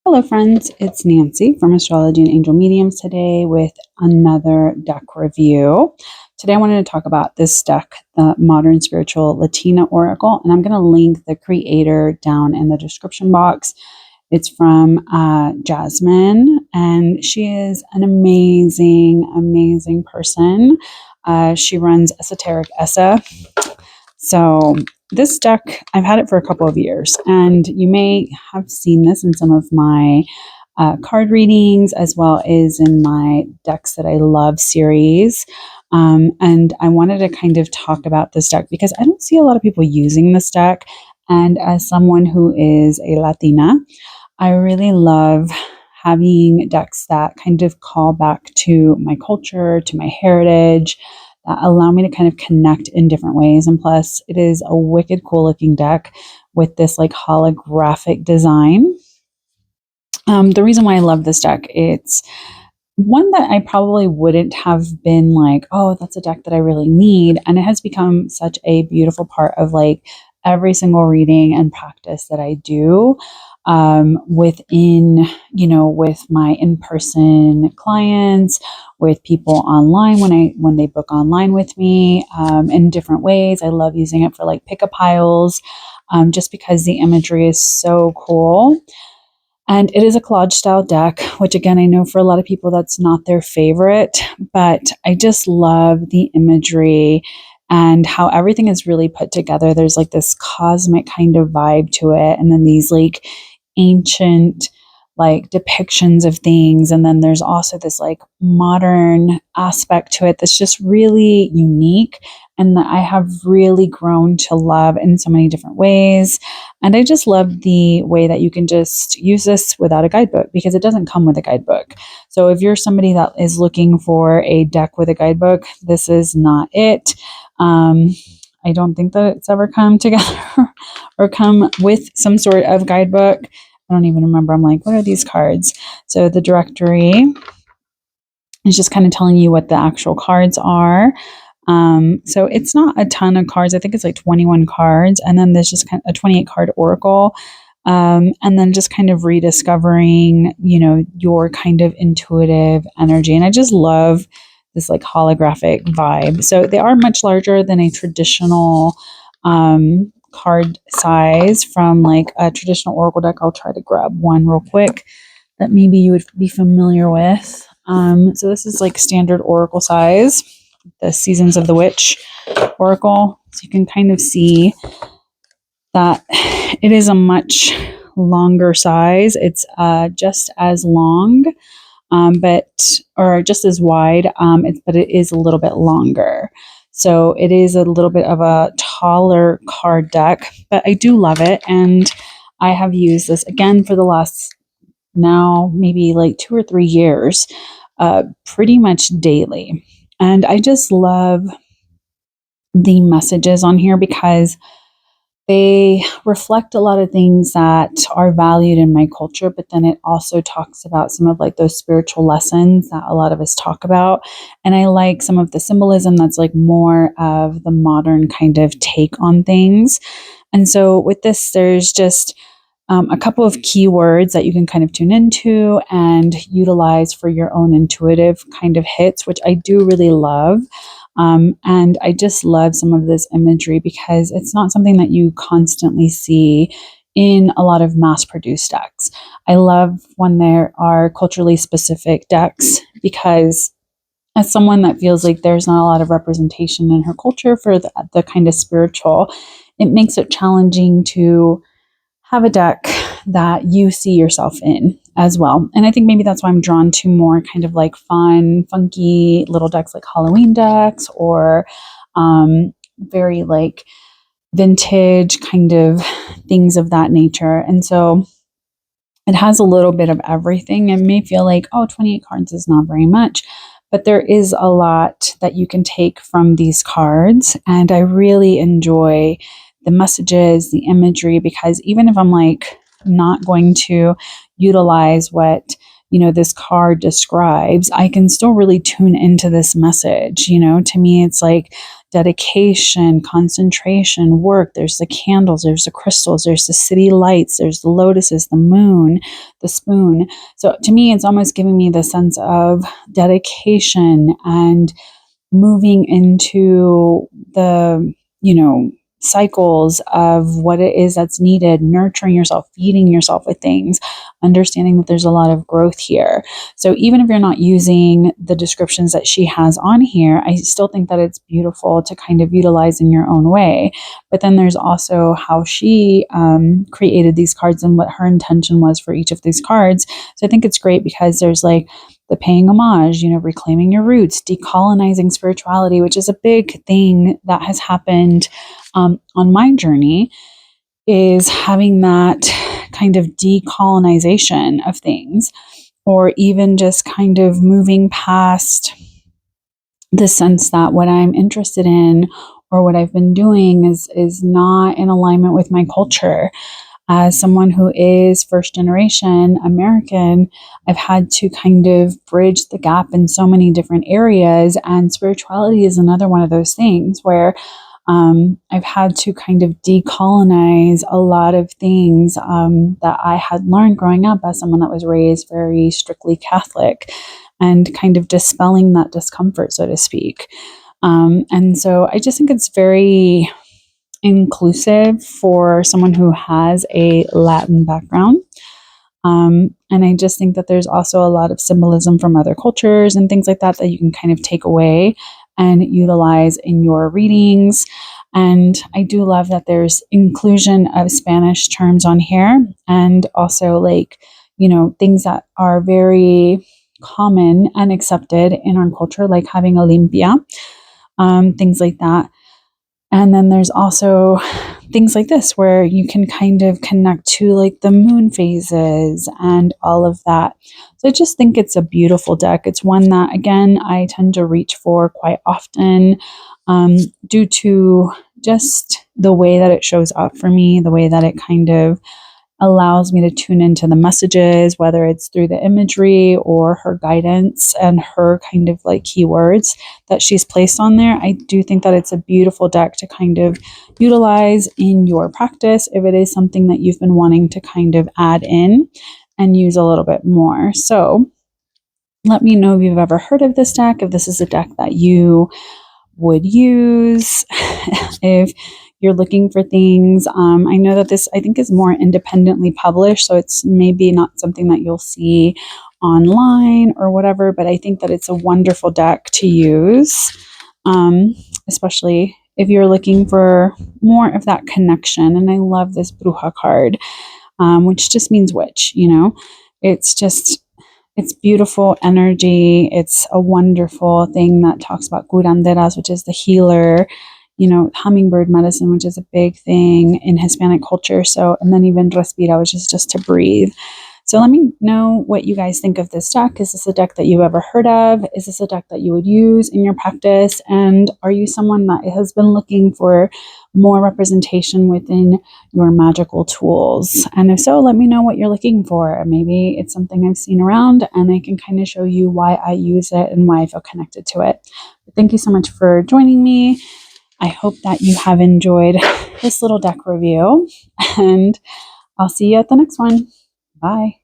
Hello, friends. It's Nancy from Astrology and Angel Mediums today with another deck review. Today, I wanted to talk about this deck, the Modern Spiritual Latina Oracle, and I'm going to link the creator down in the description box. It's from Jasmine, and she is an amazing, amazing person. She runs Esoteric Essa. So this deck, I've had it for a couple of years, and you may have seen this in some of my card readings as well as in my Decks That I Love series. And I wanted to kind of talk about this deck because I don't see a lot of people using this deck. And as someone who is a Latina, I really love having decks that kind of call back to my culture, to my heritage, that allow me to kind of connect in different ways. And plus, it is a wicked cool looking deck with this like holographic design. The reason why I love this deck, it's one that I probably wouldn't have been like, oh, that's a deck that I really need. And it has become such a beautiful part of like every single reading and practice that I do within, with my in-person clients, with people online when they book online with me in different ways. I love using it for like pick-a piles just because the imagery is so cool. And it is a collage style deck, which again, I know for a lot of people that's not their favorite, but I just love the imagery and how everything is really put together. There's like this cosmic kind of vibe to it. And then these like ancient like depictions of things. And then there's also this like modern aspect to it that's just really unique and that I have really grown to love in so many different ways. And I just love the way that you can just use this without a guidebook because it doesn't come with a guidebook. So if you're somebody that is looking for a deck with a guidebook, this is not it. I don't think that it's ever come together or come with some sort of guidebook. I don't even remember. I'm like, what are these cards? So the directory is just kind of telling you what the actual cards are. So it's not a ton of cards. I think it's like 21 cards. And then there's just kind of a 28 card oracle. And then just kind of rediscovering, your kind of intuitive energy. And I just love this like holographic vibe. So they are much larger than a traditional card size from like a traditional oracle deck. I'll try to grab one real quick that maybe you would be familiar with. So this is like standard oracle size, the Seasons of the Witch oracle. So you can kind of see that it is a much longer size. It's just as long, or just as wide, but it is a little bit longer. So it is a little bit of a taller card deck, but I do love it. And I have used this again for the last now maybe like 2 or 3 years, pretty much daily. And I just love the messages on here because they reflect a lot of things that are valued in my culture, but then it also talks about some of like those spiritual lessons that a lot of us talk about. And I like some of the symbolism that's like more of the modern kind of take on things. And so with this, there's just a couple of keywords that you can kind of tune into and utilize for your own intuitive kind of hits, which I do really love. And I just love some of this imagery because it's not something that you constantly see in a lot of mass-produced decks. I love when there are culturally specific decks because as someone that feels like there's not a lot of representation in her culture for the kind of spiritual, it makes it challenging to have a deck that you see yourself in as well. And I think maybe that's why I'm drawn to more kind of like fun, funky little decks like Halloween decks or very like vintage kind of things of that nature. And so it has a little bit of everything. It may feel like, oh, 28 cards is not very much, but there is a lot that you can take from these cards. And I really enjoy the messages, the imagery, because even if I'm like not going to utilize what this card describes, I can still really tune into this message. To me, it's like dedication, concentration, work. There's the candles, there's the crystals, there's the city lights, there's the lotuses, the moon, the spoon. So to me, it's almost giving me the sense of dedication and moving into the, cycles of what it is that's needed, nurturing yourself, feeding yourself with things, understanding that there's a lot of growth here. So even if you're not using the descriptions that she has on here, I still think that it's beautiful to kind of utilize in your own way. But then there's also how she created these cards and what her intention was for each of these cards. So I think it's great because there's like the paying homage, reclaiming your roots, decolonizing spirituality, which is a big thing that has happened on my journey, is having that kind of decolonization of things, or even just kind of moving past the sense that what I'm interested in or what I've been doing is not in alignment with my culture. As someone who is first generation American, I've had to kind of bridge the gap in so many different areas. And spirituality is another one of those things where I've had to kind of decolonize a lot of things that I had learned growing up as someone that was raised very strictly Catholic, and kind of dispelling that discomfort, so to speak. And so I just think it's very inclusive for someone who has a Latin background. And I just think that there's also a lot of symbolism from other cultures and things like that that you can kind of take away and utilize in your readings. And I do love that there's inclusion of Spanish terms on here, and also things that are very common and accepted in our culture, like having a limpia, things like that. And then there's also things like this where you can kind of connect to like the moon phases and all of that. So I just think it's a beautiful deck. It's one that, again, I tend to reach for quite often due to just the way that it shows up for me, the way that it kind of allows me to tune into the messages, whether it's through the imagery or her guidance and her kind of like keywords that she's placed on there. I do think that it's a beautiful deck to kind of utilize in your practice if it is something that you've been wanting to kind of add in and use a little bit more. So let me know if you've ever heard of this deck, if this is a deck that you would use, if you're looking for things. I know that this, I think, is more independently published, so it's maybe not something that you'll see online or whatever, but I think that it's a wonderful deck to use, especially if you're looking for more of that connection. And I love this Bruja card, which just means witch, it's beautiful energy. It's a wonderful thing that talks about curanderas, which is the healer, hummingbird medicine, which is a big thing in Hispanic culture. So, and then even respira, which is just to breathe. So let me know what you guys think of this deck. Is this a deck that you've ever heard of? Is this a deck that you would use in your practice? And are you someone that has been looking for more representation within your magical tools? And if so, let me know what you're looking for. Maybe it's something I've seen around and I can kind of show you why I use it and why I feel connected to it. But thank you so much for joining me. I hope that you have enjoyed this little deck review, and I'll see you at the next one. Bye.